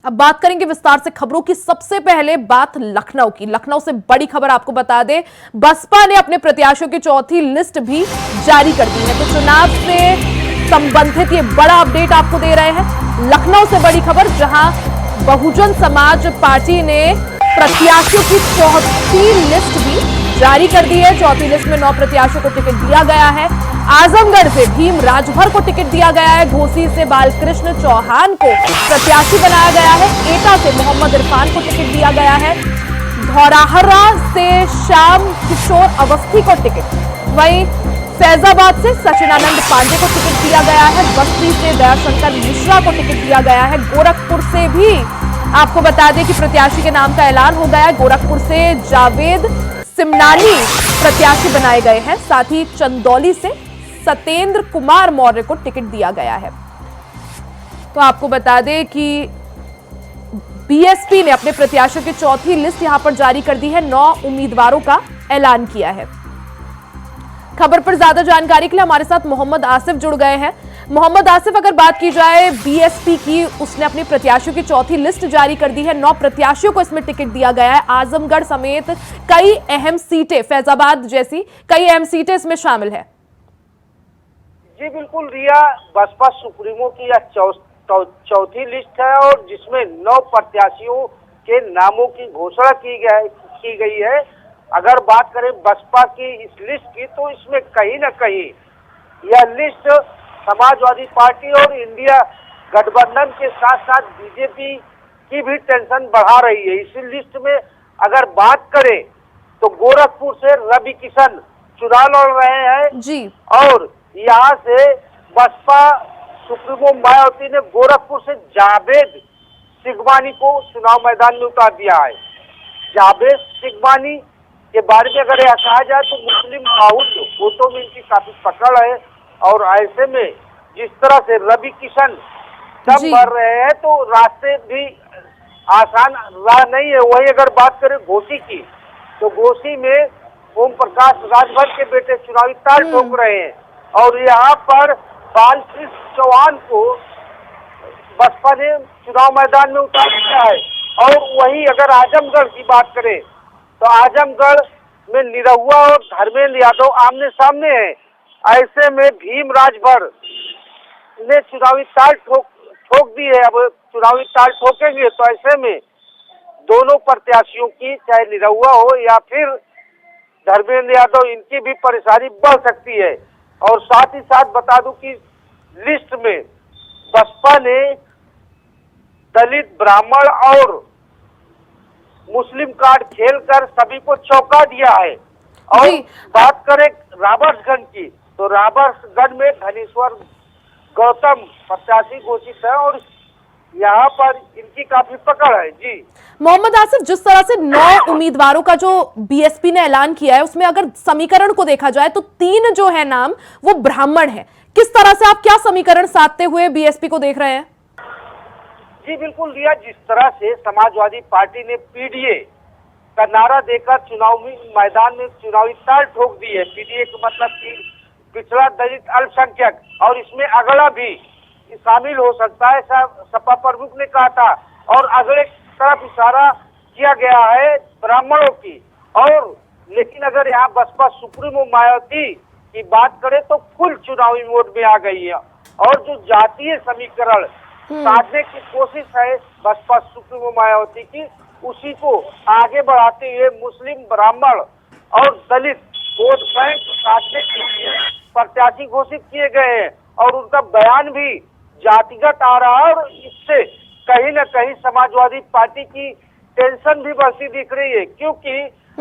अब बात करेंगे विस्तार से खबरों की। सबसे पहले बात लखनऊ की। लखनऊ से बड़ी खबर आपको बता दें, बसपा ने अपने प्रत्याशियों की चौथी लिस्ट भी जारी कर दी है। तो चुनाव से संबंधित ये बड़ा अपडेट आपको दे रहे हैं। लखनऊ से बड़ी खबर, जहां बहुजन समाज पार्टी ने प्रत्याशियों की चौथी लिस्ट भी जारी कर दी है। चौथी लिस्ट में 9 प्रत्याशियों को टिकट दिया गया है। आजमगढ़ से भीम राजभर को टिकट दिया गया है। घोसी से बालकृष्ण चौहान को प्रत्याशी बनाया गया है। एटा से मोहम्मद इरफान को टिकट दिया गया है। धौराहरा से श्याम किशोर अवस्थी को टिकट, वहीं फैजाबाद से सचिनानंद पांडे को टिकट दिया गया है। बस्ती से दयाशंकर मिश्रा को टिकट दिया गया है। गोरखपुर से भी आपको बता दें कि प्रत्याशी के नाम का ऐलान हो गया है। गोरखपुर से जावेद सिमनानी प्रत्याशी बनाए गए हैं। साथ ही चंदौली से सत्येंद्र कुमार मौर्य को टिकट दिया गया है। तो आपको बता दें कि बीएसपी ने अपने प्रत्याशियों की चौथी लिस्ट यहां पर जारी कर दी है। 9 उम्मीदवारों का ऐलान किया है। खबर पर ज्यादा जानकारी के लिए हमारे साथ मोहम्मद आसिफ जुड़ गए हैं। मोहम्मद आसिफ, अगर बात की जाए बीएसपी की, उसने अपनी प्रत्याशियों की चौथी लिस्ट जारी कर दी है। 9 प्रत्याशियों को इसमें टिकट दिया गया है। आजमगढ़ समेत कई अहम सीटें, फैजाबाद जैसी कई अहम सीटें इसमें शामिल है। जी बिल्कुल रिया, बसपा सुप्रीमो की यह चौथी लिस्ट है और जिसमें 9 प्रत्याशियों के नामों की घोषणा की गई है। अगर बात करें बसपा की इस लिस्ट की, तो इसमें कहीं न कहीं यह लिस्ट समाजवादी पार्टी और इंडिया गठबंधन के साथ साथ बीजेपी की भी टेंशन बढ़ा रही है। इसी लिस्ट में अगर बात करें तो गोरखपुर से रवि किशन चुनाव लड़ रहे हैं जी, और यहाँ से बसपा सुप्रीमो मायावती ने गोरखपुर से जावेद सिगवानी को चुनाव मैदान में उतार दिया है। जावेद सिगवानी के बारे में अगर यह कहा जाए तो मुस्लिम बाहुल्य वोटों में इनकी काफी पकड़ है और ऐसे में जिस तरह से रवि किशन दम भर रहे हैं तो रास्ते भी आसान राह नहीं है। वही अगर बात करें घोसी की, तो घोसी में ओम प्रकाश राजभर के बेटे चुनावी ताल ठोक रहे हैं और यहाँ पर बालकृष्ण चौहान को बसपा ने चुनाव मैदान में उतार दिया है। और वही अगर आजमगढ़ की बात करें तो आजमगढ़ में निरहुआ और धर्मेंद्र यादव आमने सामने हैं। ऐसे में भीम राजभर ने चुनावी ताल ठोक दी है। अब चुनावी ताल ठोकेंगे तो ऐसे में दोनों प्रत्याशियों की, चाहे निरहुआ हो या फिर धर्मेंद्र यादव, इनकी भी परेशानी बढ़ सकती है। और साथ ही साथ बता दूं कि लिस्ट में बसपा ने दलित, ब्राह्मण और मुस्लिम कार्ड खेलकर सभी को चौंका दिया है। और बात करें राबर्ट्सगंज की, तो राबर्ट्सगंज में धनेश्वर गौतम प्रत्याशी घोषित है और यहाँ पर इनकी काफी पकड़ है। जी मोहम्मद आसिफ, जिस तरह से 9 उम्मीदवारों का जो बीएसपी ने ऐलान किया है, उसमें अगर समीकरण को देखा जाए तो 3 जो है नाम वो ब्राह्मण है। किस तरह से आप क्या समीकरण साधते हुए बीएसपी को देख रहे हैं? जी बिल्कुल रिया, जिस तरह से समाजवादी पार्टी ने पीडीए का नारा देकर चुनावी मैदान में चुनावी ताल ठोक दी है। पीडीए का मतलब कि पिछड़ा दलित अल्पसंख्यक, और इसमें अगला भी शामिल हो सकता है, सपा प्रमुख ने कहा था। और अगले तरफ इशारा किया गया है ब्राह्मणों की। और लेकिन अगर यहाँ बसपा सुप्रीमो मायावती की बात करें तो फुल चुनावी मोड में आ गई है और जो जातीय समीकरण साधने की कोशिश है बसपा सुप्रीमो मायावती की, उसी को आगे बढ़ाते हुए मुस्लिम, ब्राह्मण और दलित वोट बैंक साधने के लिए प्रत्याशी घोषित किए गए हैं। और उनका बयान भी जातिगत आ रहा है और इससे कहीं न कहीं समाजवादी पार्टी की टेंशन भी बढ़ती दिख रही है। क्योंकि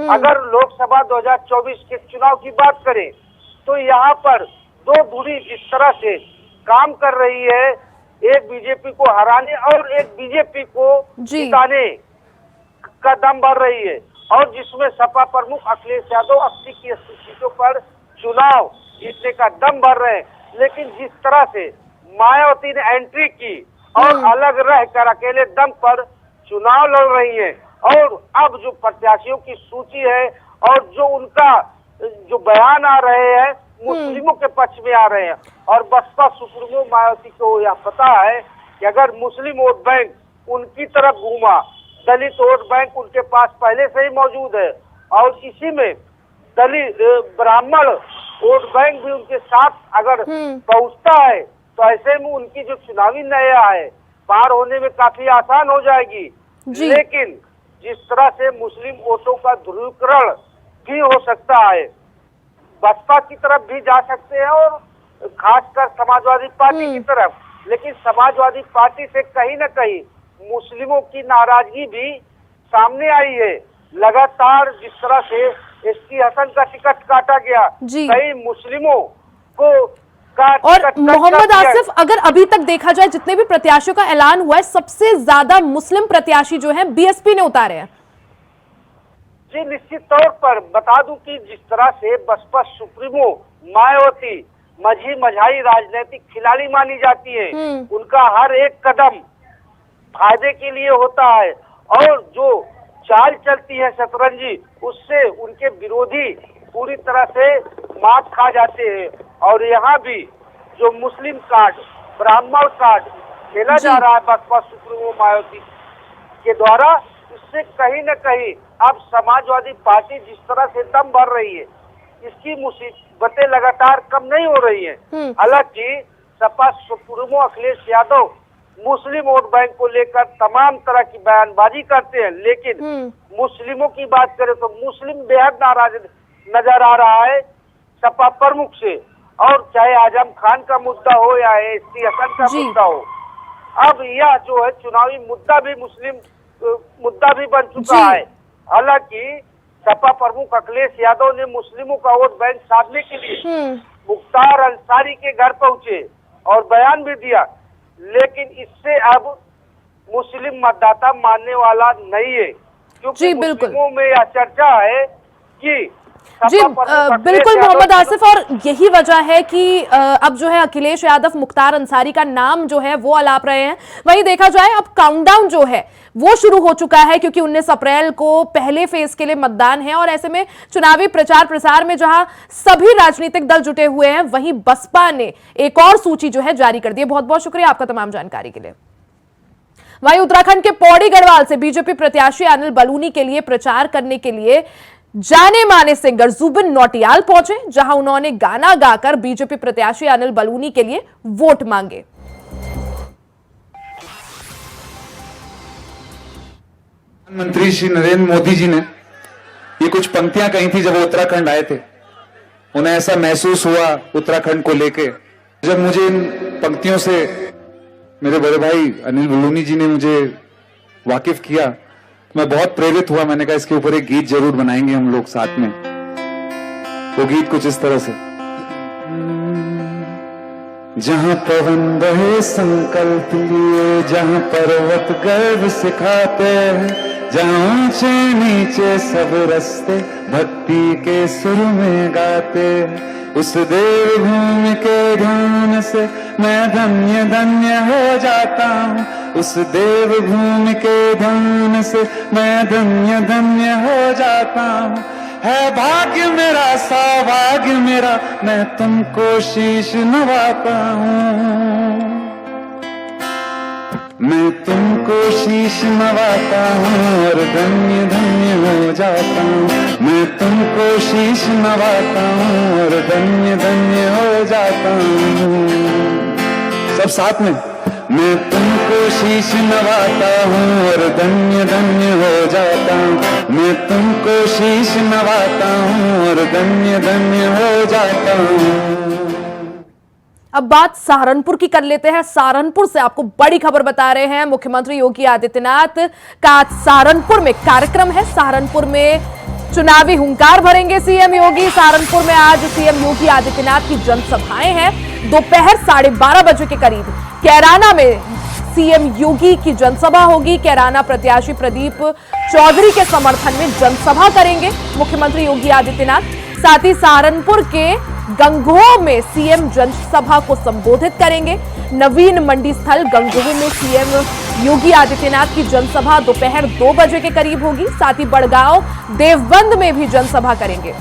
अगर लोकसभा 2024 के चुनाव की बात करें तो यहाँ पर 2 धुरी जिस तरह से काम कर रही है, एक बीजेपी को हराने और एक बीजेपी को जिताने का दम भर रही है। और जिसमें सपा प्रमुख अखिलेश यादव 80 की 80 सीटों पर चुनाव जीतने का दम भर रहे हैं। लेकिन जिस तरह से मायावती ने एंट्री की और अलग रहकर अकेले दम पर चुनाव लड़ रही है, और अब जो प्रत्याशियों की सूची है और जो उनका जो बयान आ रहे हैं मुस्लिमों के पक्ष में आ रहे हैं। और बसपा सुप्रीमो मायावती को यह पता है कि अगर मुस्लिम वोट बैंक उनकी तरफ घूमा। दलित वोट बैंक उनके पास पहले से ही मौजूद है और इसी में दलित ब्राह्मण वोट बैंक भी उनके साथ अगर पहुंचता है तो ऐसे में उनकी जो चुनावी नया है पार होने में काफी आसान हो जाएगी। लेकिन जिस तरह से मुस्लिम वोटों का ध्रुवीकरण भी हो सकता है, बसपा की तरफ भी जा सकते हैं और खासकर समाजवादी पार्टी की तरफ, लेकिन समाजवादी पार्टी से कहीं न कहीं मुस्लिमों की नाराजगी भी सामने आई है। लगातार जिस तरह से एसटी हसन का टिकट काटा गया, कई मुस्लिमों को और मोहम्मद आसिफ, अगर अभी तक देखा जाए जितने भी प्रत्याशियों का ऐलान हुआ है, सबसे ज्यादा मुस्लिम प्रत्याशी जो हैं बीएसपी ने उतारे हैं। जी निश्चित तौर पर बता दूं कि जिस तरह से बसपा सुप्रीमो मायावती मझी मझाई राजनीतिक खिलाड़ी मानी जाती है, उनका हर एक कदम फायदे के लिए होता है और जो चाल चलती है शतरंजी, उससे उनके विरोधी पूरी तरह से मात खा जाते हैं। और यहाँ भी जो मुस्लिम कार्ड, ब्राह्मण कार्ड खेला जा रहा है बसपा सुप्रीमो मायावती के द्वारा, इससे कहीं न कहीं अब समाजवादी पार्टी जिस तरह से दम भर रही है, इसकी मुसीबतें लगातार कम नहीं हो रही है। हालांकि सपा सुप्रीमो अखिलेश यादव मुस्लिम वोट बैंक को लेकर तमाम तरह की बयानबाजी करते हैं, लेकिन मुस्लिमों की बात करें तो मुस्लिम बेहद नाराज नजर आ रहा है सपा प्रमुख से। और चाहे आजम खान का मुद्दा हो या एसटी हसन का मुद्दा हो, अब यह जो है चुनावी मुद्दा भी मुस्लिम मुद्दा भी बन चुका है। हालांकि सपा प्रमुख अखिलेश यादव ने मुस्लिमों का वोट बैंक साधने के लिए मुख्तार अंसारी के घर पहुंचे और बयान भी दिया, लेकिन इससे अब मुस्लिम मतदाता मानने वाला नहीं है, क्योंकि मुस्लिमों में यह चर्चा है कि जी बिल्कुल मोहम्मद आसिफ, और यही वजह है कि अब जो है अखिलेश यादव मुख्तार अंसारी का नाम जो है वो अलाप रहे हैं। वहीं देखा जाए अब काउंटडाउन जो है वो शुरू हो चुका है, क्योंकि 19 अप्रैल को पहले फेज के लिए मतदान है और ऐसे में चुनावी प्रचार प्रसार में जहां सभी राजनीतिक दल जुटे हुए हैं, वहीं बसपा ने एक और सूची जो है जारी कर दी है। बहुत बहुत शुक्रिया आपका तमाम जानकारी के लिए। वहीं उत्तराखंड के पौड़ी गढ़वाल से बीजेपी प्रत्याशी अनिल बलूनी के लिए प्रचार करने के लिए जाने माने सिंगर जुबिन नौटियाल पहुंचे, जहां उन्होंने गाना गाकर बीजेपी प्रत्याशी अनिल बलूनी के लिए वोट मांगे। प्रधानमंत्री श्री नरेंद्र मोदी जी ने ये कुछ पंक्तियां कही थी जब वो उत्तराखंड आए थे। उन्हें ऐसा महसूस हुआ उत्तराखंड को लेके, जब मुझे इन पंक्तियों से मेरे बड़े भाई अनिल बलूनी जी ने मुझे वाकिफ किया, मैं बहुत प्रेरित हुआ। मैंने कहा इसके ऊपर एक गीत जरूर बनाएंगे हम लोग साथ में। वो गीत कुछ इस तरह से, जहां पवन बहे संकल्प लिए, जहां पर्वत गर्व सिखाते हैं, जहां ऊंचे नीचे सब रास्ते भक्ति के सुर में गाते हैं, उस देवभूमि के धून से मैं धन्य धन्य हो जाता हूँ। उस देवभूमि के धून से मैं धन्य धन्य हो जाता हूँ। है भाग्य मेरा सौभाग्य मेरा, मैं तुमको शीश नवाता हूँ। मैं तुमको शीश नवाता हूँ और धन्य धन्य हो जाता हूँ। मैं तुमको शीश नवाता हूँ और धन्य धन्य हो जाता हूँ। सब साथ में, मैं तुमको शीश नवाता हूँ और धन्य धन्य हो जाता हूँ। मैं तुमको शीश नवाता हूँ और धन्य धन्य हो जाता हूँ। अब बात सहारनपुर की कर लेते हैं। सहारनपुर से आपको बड़ी खबर बता रहे हैं। मुख्यमंत्री योगी आदित्यनाथ का आज सहारनपुर में कार्यक्रम है। सहारनपुर में चुनावी हुंकार भरेंगे सीएम योगी। सहारनपुर में आज सीएम योगी आदित्यनाथ की जनसभाएं हैं। दोपहर 12:30 बजे के करीब कैराना में सीएम योगी की जनसभा होगी। कैराना प्रत्याशी प्रदीप चौधरी के समर्थन में जनसभा करेंगे मुख्यमंत्री योगी आदित्यनाथ। साथ ही सहारनपुर के गंगोह में सीएम जनसभा को संबोधित करेंगे। नवीन मंडी स्थल गंगोह में सीएम योगी आदित्यनाथ की जनसभा दोपहर 2 बजे के करीब होगी। साथ ही बड़गांव देवबंद में भी जनसभा करेंगे।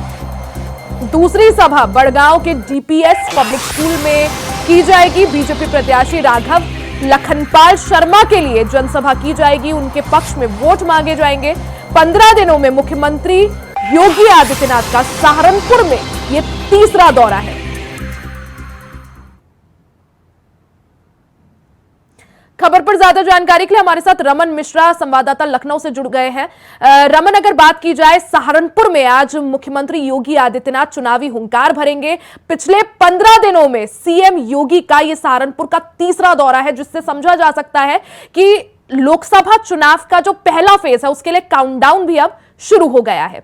दूसरी सभा बड़गांव के डीपीएस पब्लिक स्कूल में की जाएगी। बीजेपी प्रत्याशी राघव लखनपाल शर्मा के लिए जनसभा की जाएगी, उनके पक्ष में वोट मांगे जाएंगे। 15 दिनों में मुख्यमंत्री योगी आदित्यनाथ का सहारनपुर में यह तीसरा दौरा है। खबर पर ज्यादा जानकारी के लिए हमारे साथ रमन मिश्रा संवाददाता लखनऊ से जुड़ गए हैं। रमन, अगर बात की जाए सहारनपुर में आज मुख्यमंत्री योगी आदित्यनाथ चुनावी हुंकार भरेंगे। पिछले 15 दिनों में सीएम योगी का यह सहारनपुर का तीसरा दौरा है, जिससे समझा जा सकता है कि लोकसभा चुनाव का जो पहला फेज है उसके लिए काउंटडाउन भी अब शुरू हो गया है।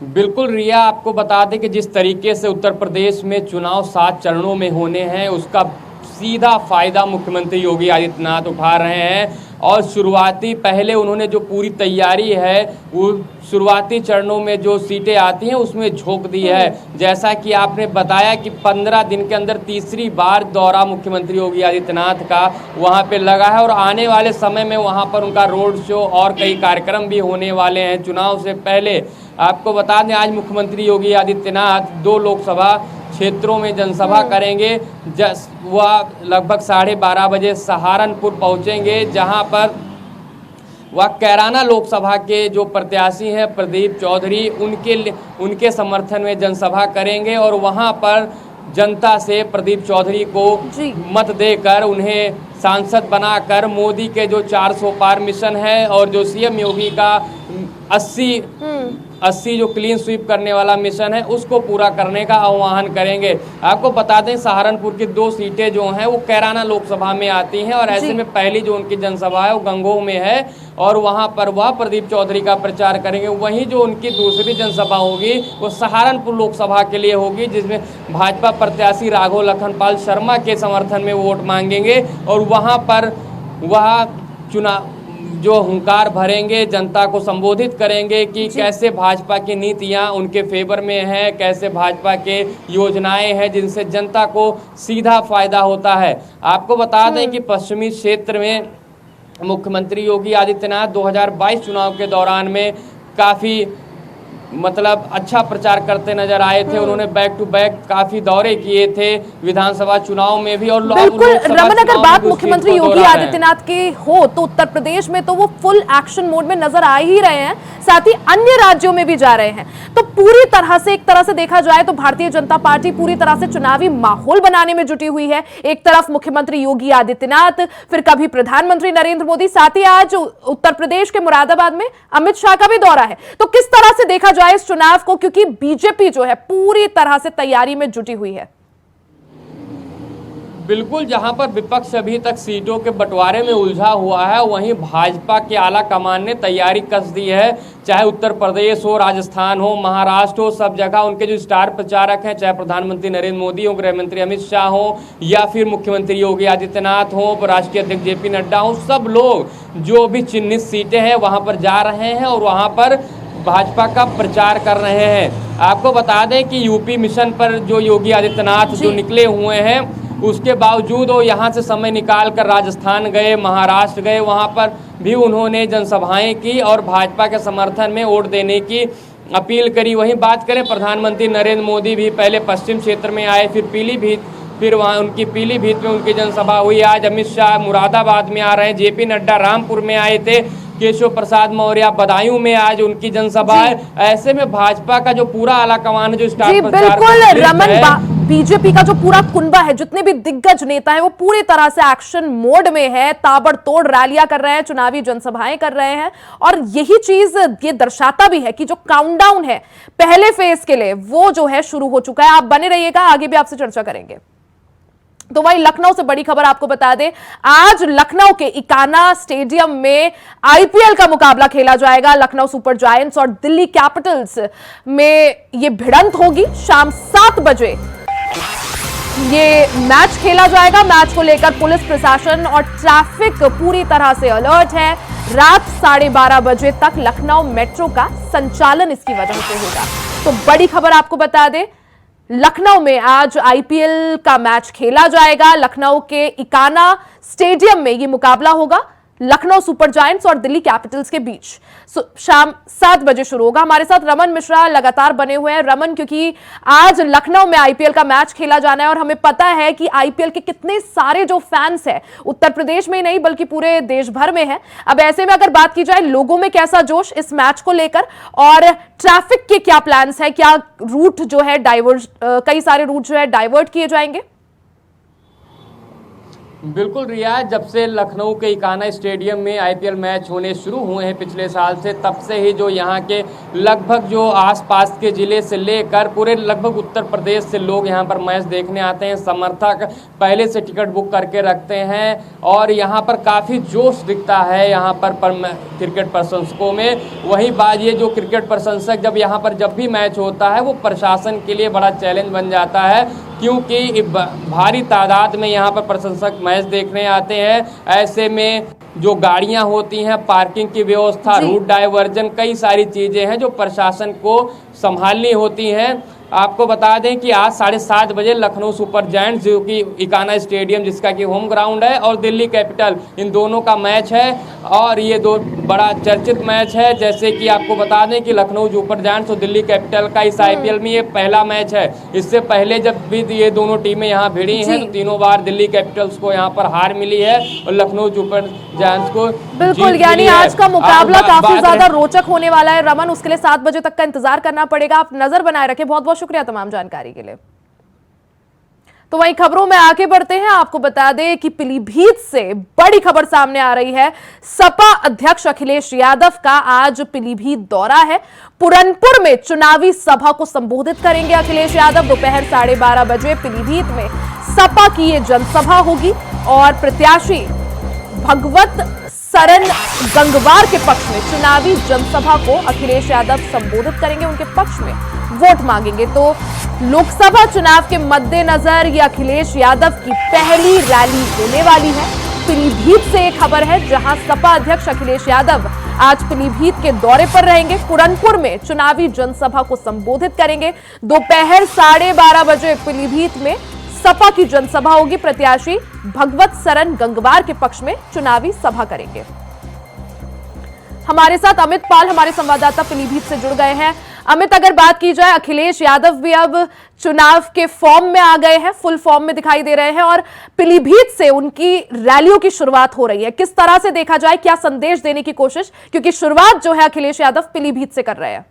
बिल्कुल रिया, आपको बता दें कि जिस तरीके से उत्तर प्रदेश में चुनाव 7 चरणों में होने हैं उसका सीधा फायदा मुख्यमंत्री योगी आदित्यनाथ उठा रहे हैं। और शुरुआती पहले उन्होंने जो पूरी तैयारी है वो शुरुआती चरणों में जो सीटें आती हैं उसमें झोंक दी है। जैसा कि आपने बताया कि 15 दिन के अंदर तीसरी बार दौरा मुख्यमंत्री योगी आदित्यनाथ का वहां पे लगा है और आने वाले समय में वहां पर उनका रोड शो और कई कार्यक्रम भी होने वाले हैं चुनाव से पहले। आपको बता दें आज मुख्यमंत्री योगी आदित्यनाथ 2 लोकसभा क्षेत्रों में जनसभा करेंगे। वह लगभग 12:30 बजे सहारनपुर पहुंचेंगे, जहां पर वह कैराना लोकसभा के जो प्रत्याशी हैं प्रदीप चौधरी उनके समर्थन में जनसभा करेंगे और वहां पर जनता से प्रदीप चौधरी को मत देकर उन्हें सांसद बनाकर मोदी के जो 400 पार मिशन है और जो सीएम योगी का 80 जो क्लीन स्वीप करने वाला मिशन है उसको पूरा करने का आह्वान करेंगे। आपको बता दें सहारनपुर की 2 सीटें जो हैं वो कैराना लोकसभा में आती हैं और ऐसे में पहली जो उनकी जनसभा है वो गंगोह में है और वहां पर वह प्रदीप चौधरी का प्रचार करेंगे। वहीं जो उनकी दूसरी जनसभा होगी वो सहारनपुर लोकसभा के लिए होगी, जिसमें भाजपा प्रत्याशी राघव लखनपाल शर्मा के समर्थन में वोट मांगेंगे और वहां पर वह चुनाव जो हुंकार भरेंगे, जनता को संबोधित करेंगे कि कैसे भाजपा की नीतियां उनके फेवर में हैं, कैसे भाजपा के योजनाएं हैं जिनसे जनता को सीधा फायदा होता है। आपको बता दें कि पश्चिमी क्षेत्र में मुख्यमंत्री योगी आदित्यनाथ 2022 चुनाव के दौरान में काफ़ी अच्छा प्रचार करते नजर आए थे। उन्होंने बैक टू बैक काफी दौरे किए थे विधानसभा चुनाव में भी और बिल्कुल रमन, अगर बात मुख्यमंत्री योगी आदित्यनाथ की हो तो उत्तर प्रदेश में तो वो फुल एक्शन मोड में नजर आ ही रहे हैं, साथ ही अन्य राज्यों में भी जा रहे हैं। तो पूरी तरह से एक तरह से देखा जाए तो भारतीय जनता पार्टी पूरी तरह से चुनावी माहौल बनाने में जुटी हुई है। एक तरफ मुख्यमंत्री योगी आदित्यनाथ, फिर कभी प्रधानमंत्री नरेंद्र मोदी, साथ ही आज उत्तर प्रदेश के मुरादाबाद में अमित शाह का भी दौरा है। तो किस तरह से देखा जाए इस चुनाव को, क्योंकि बीजेपी जो है पूरी तरह से तैयारी में जुटी हुई है। बिल्कुल, जहां पर विपक्ष अभी तक सीटों के बंटवारे में उलझा हुआ है वहीं भाजपा के आला कमान ने तैयारी कस दी है। चाहे उत्तर प्रदेश हो, राजस्थान हो, महाराष्ट्र हो, सब जगह उनके जो स्टार प्रचारक हैं, चाहे प्रधानमंत्री नरेंद्र मोदी हो, गृह मंत्री अमित शाह हो या फिर मुख्यमंत्री योगी आदित्यनाथ हो, राष्ट्रीय अध्यक्ष जेपी नड्डा हो, सब लोग जो भी चिन्हित सीटें हैं वहां पर जा रहे हैं और वहां पर भाजपा का प्रचार कर रहे हैं। आपको बता दें कि यूपी मिशन पर जो योगी आदित्यनाथ जो निकले हुए हैं उसके बावजूद वो यहाँ से समय निकाल कर राजस्थान गए, महाराष्ट्र गए, वहाँ पर भी उन्होंने जनसभाएं की और भाजपा के समर्थन में वोट देने की अपील करी। वहीं बात करें प्रधानमंत्री नरेंद्र मोदी भी पहले पश्चिम क्षेत्र में आए, फिर पीलीभीत, फिर वहाँ उनकी पीलीभीत में उनकी जनसभा हुई। आज अमित शाह मुरादाबाद में आ रहे हैं, जेपी नड्डा रामपुर में आए थे, केशव प्रसाद मौर्य बदायूं में आज उनकी जनसभा है। ऐसे में भाजपा का जो पूरा आला कमान है जो स्टार बिल्कुल रमन, बीजेपी का जो पूरा कुनबा है, जितने भी दिग्गज नेता हैं वो पूरी तरह से एक्शन मोड में है, ताबड़तोड़ रैलियां कर रहे हैं, चुनावी जनसभाएं कर रहे हैं और यही चीज ये दर्शाता भी है कि जो काउंटडाउन है पहले फेज के लिए वो जो है शुरू हो चुका है। आप बने रहिएगा, आगे भी आपसे चर्चा करेंगे। तो वहीं लखनऊ से बड़ी खबर आपको बता दें, आज लखनऊ के इकाना स्टेडियम में आईपीएल का मुकाबला खेला जाएगा। लखनऊ सुपर जायंट्स और दिल्ली कैपिटल्स में यह भिड़ंत होगी। शाम 7 बजे ये मैच खेला जाएगा। मैच को लेकर पुलिस प्रशासन और ट्रैफिक पूरी तरह से अलर्ट है। रात 12:30 बजे तक लखनऊ मेट्रो का संचालन इसकी वजह से होगा। तो बड़ी खबर आपको बता दें, लखनऊ में आज आईपीएल का मैच खेला जाएगा। लखनऊ के इकाना स्टेडियम में ये मुकाबला होगा। लखनऊ सुपर जायंट्स और दिल्ली कैपिटल्स के बीच शाम 7 बजे शुरू होगा। हमारे साथ रमन मिश्रा लगातार बने हुए हैं। रमन, क्योंकि आज लखनऊ में आईपीएल का मैच खेला जाना है और हमें पता है कि आईपीएल के कितने सारे जो फैंस हैं उत्तर प्रदेश में ही नहीं बल्कि पूरे देश भर में है। अब ऐसे में अगर बात की जाए लोगों में कैसा जोश इस मैच को लेकर और ट्रैफिक के क्या प्लान्स है, क्या रूट जो है कई सारे रूट जो है डाइवर्ट किए जाएंगे? बिल्कुल रिया, जब से लखनऊ के इकाना स्टेडियम में आईपीएल मैच होने शुरू हुए हैं पिछले साल से, तब से ही जो यहाँ के लगभग जो आसपास के ज़िले से लेकर पूरे लगभग उत्तर प्रदेश से लोग यहाँ पर मैच देखने आते हैं। समर्थक पहले से टिकट बुक करके रखते हैं और यहाँ पर काफ़ी जोश दिखता है यहाँ पर क्रिकेट प्रशंसकों में। वहीं बात ये, जो क्रिकेट प्रशंसक जब यहाँ पर जब भी मैच होता है वो प्रशासन के लिए बड़ा चैलेंज बन जाता है, क्योंकि भारी तादाद में यहाँ पर प्रशंसक मैच देखने आते हैं। ऐसे में जो गाड़ियाँ होती हैं, पार्किंग की व्यवस्था, रूट डाइवर्जन, कई सारी चीज़ें हैं जो प्रशासन को संभालनी होती हैं। आपको बता दें कि आज 7:30 बजे लखनऊ सुपर जायंट्स, जो कि इकाना स्टेडियम जिसका कि होम ग्राउंड है, और दिल्ली कैपिटल, इन दोनों का मैच है और ये दो बड़ा चर्चित मैच है। जैसे कि आपको बता दें कि लखनऊ सुपर जायंट्स और दिल्ली कैपिटल का इस आईपीएल में ये पहला मैच है। इससे पहले जब भी ये दोनों टीमें यहाँ भिड़ी हैं तो तीनों बार दिल्ली कैपिटल्स को यहाँ पर हार मिली है और लखनऊ सुपर जायंट्स को बिल्कुल, यानी आज का मुकाबला काफी ज्यादा रोचक होने वाला है। रमन, उसके लिए 7 बजे तक का इंतजार करना पड़ेगा। आप नजर बनाए रखें। बहुत बहुत शुक्रिया तमाम जानकारी के लिए। तो वहीं खबरों में आगे बढ़ते हैं। आपको बता दें कि पीलीभीत से बड़ी खबर सामने आ रही है। सपा अध्यक्ष अखिलेश यादव का आज पीलीभीत दौरा है। पुरनपुर में चुनावी सभा को संबोधित करेंगे अखिलेश यादव। दोपहर 12:30 बजे पीलीभीत में सपा की ये जनसभा होगी और प्रत्याशी भगवत सरन गंगवार के पक्ष में चुनावी जनसभा को अखिलेश यादव संबोधित करेंगे, उनके पक्ष में वोट मांगेंगे। तो लोकसभा चुनाव के मद्देनजर ये अखिलेश यादव की पहली रैली होने वाली है। पीलीभीत से एक खबर है जहां सपा अध्यक्ष अखिलेश यादव आज पीलीभीत के दौरे पर रहेंगे। पुरनपुर में चुनावी जनसभा को संबोधित करेंगे। दोपहर 12:30 बजे पीलीभीत में सपा की जनसभा होगी। प्रत्याशी भगवत सरन गंगवार के पक्ष में चुनावी सभा करेंगे। हमारे साथ अमित पाल, हमारे संवाददाता पीलीभीत से जुड़ गए हैं। अमित, अगर बात की जाए, अखिलेश यादव भी अब चुनाव के फॉर्म में आ गए हैं, फुल फॉर्म में दिखाई दे रहे हैं और पीलीभीत से उनकी रैलियों की शुरुआत हो रही है। किस तरह से देखा जाए, क्या संदेश देने की कोशिश, क्योंकि शुरुआत जो है अखिलेश यादव पीलीभीत से कर रहे हैं?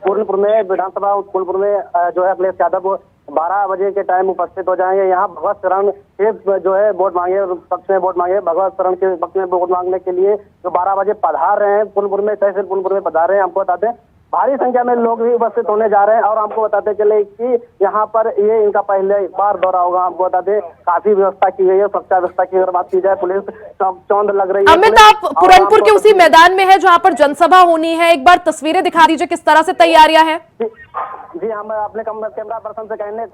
फूलपुर में विधानसभा फूलपुर में जो है अखिलेश यादव 12 बजे के टाइम उपस्थित हो जाएंगे। यहाँ भगवत शरण के जो है वोट मांगे, पक्ष में वोट मांगे। भगवत शरण के पक्ष में वोट मांगने के लिए जो 12 बजे पधार रहे हैं फूलपुर में, तहसील फूलपुर में पधार रहे हैं। हमको बताते हैं भारी संख्या में लोग भी उपस्थित होने जा रहे हैं और हमको बताते चले कि यहाँ पर ये इनका पहले बार दौरा होगा। हमको बताते काफी व्यवस्था की गई है, सुरक्षा व्यवस्था की अगर बात की जाए, पुलिस चौंध लग रही है। अमित, आप पुरनपुर के उसी मैदान में है जहाँ पर जनसभा होनी है, एक बार तस्वीरें दिखा दीजिए, किस तरह से तैयारियां हैं? जी, हम अपने कैमरा पर्सन से कहने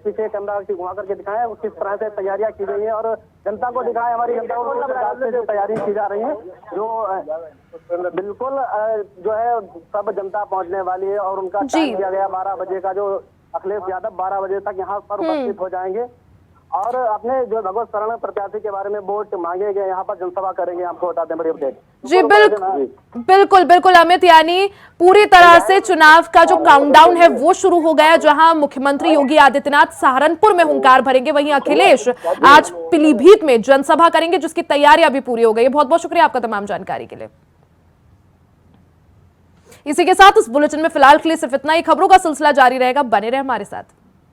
पीछे कैमरा घुमा करके दिखाएं किस तरह से तैयारियां की गई है और जनता को दिखाएं, हमारी जनता को जो तैयारी की जा रही है, जो बिल्कुल जो है सब जनता पहुंचने वाली है और उनका टाइम दिया गया 12 बजे का। जो अखिलेश यादव 12 बजे तक यहाँ पर उपस्थित हो जाएंगे और अपने जो भगवत शरण प्रत्याशी के बारे में वोट मांगे गए, यहाँ पर जनसभा करेंगे। आपको बताते हैं बड़ी अपडेट। जी बिल्कुल अमित, यानी पूरी तरह से चुनाव का जो काउंटडाउन है वो शुरू हो गया, जहां मुख्यमंत्री योगी आदित्यनाथ सहारनपुर में हुंकार भरेंगे, वहीं अखिलेश आज पीलीभीत में जनसभा करेंगे, जिसकी तैयारियां भी पूरी हो गई है। बहुत बहुत शुक्रिया आपका तमाम जानकारी के लिए। इसी के साथ इस बुलेटिन में फिलहाल के लिए सिर्फ इतना ही। खबरों का सिलसिला जारी रहेगा, बने रहे हमारे साथ।